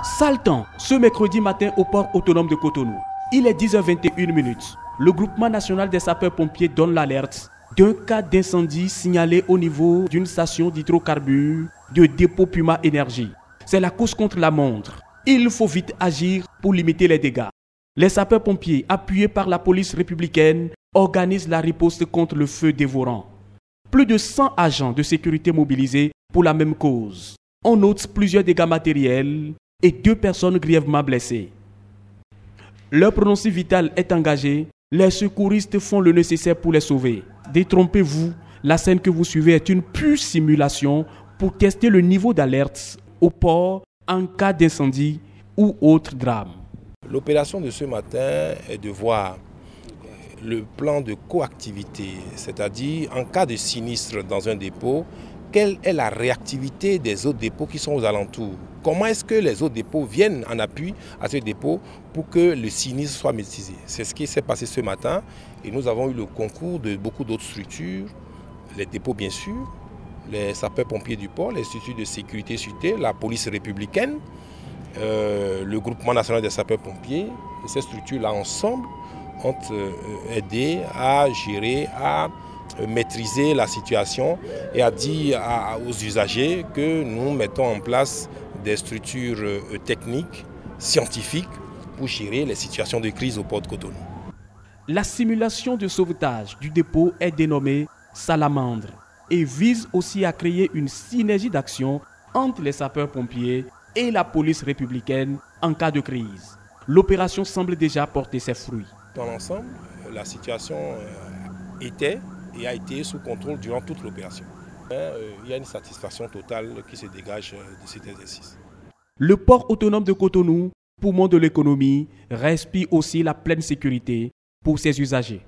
Sale temps, ce mercredi matin au port autonome de Cotonou. Il est 10h21. Le groupement national des sapeurs-pompiers donne l'alerte d'un cas d'incendie signalé au niveau d'une station d'hydrocarbures de dépôt Puma Énergie. C'est la course contre la montre. Il faut vite agir pour limiter les dégâts. Les sapeurs-pompiers, appuyés par la police républicaine, organisent la riposte contre le feu dévorant. Plus de 100 agents de sécurité mobilisés pour la même cause. On note plusieurs dégâts matériels et 2 personnes grièvement blessées. Leur pronostic vital est engagé. Les secouristes font le nécessaire pour les sauver. Détrompez-vous, la scène que vous suivez est une pure simulation pour tester le niveau d'alerte au port en cas d'incendie ou autre drame. L'opération de ce matin est de voir le plan de coactivité, c'est-à-dire en cas de sinistre dans un dépôt, quelle est la réactivité des autres dépôts qui sont aux alentours? Comment est-ce que les autres dépôts viennent en appui à ce dépôt pour que le sinistre soit maîtrisé? C'est ce qui s'est passé ce matin et nous avons eu le concours de beaucoup d'autres structures, les dépôts bien sûr, les sapeurs-pompiers du port, les structures de sécurité sûreté, la police républicaine, le groupement national des sapeurs-pompiers. Et ces structures-là ensemble ont aidé à gérer, à maîtriser la situation et à dire aux usagers que nous mettons en place des structures techniques, scientifiques pour gérer les situations de crise au port de Cotonou. La simulation de sauvetage du dépôt est dénommée Salamandre et vise aussi à créer une synergie d'action entre les sapeurs-pompiers et la police républicaine en cas de crise. L'opération semble déjà porter ses fruits. Dans l'ensemble, la situation était et a été sous contrôle durant toute l'opération. Il y a une satisfaction totale qui se dégage de cet exercice. Le port autonome de Cotonou, poumon de l'économie, respire aussi la pleine sécurité pour ses usagers.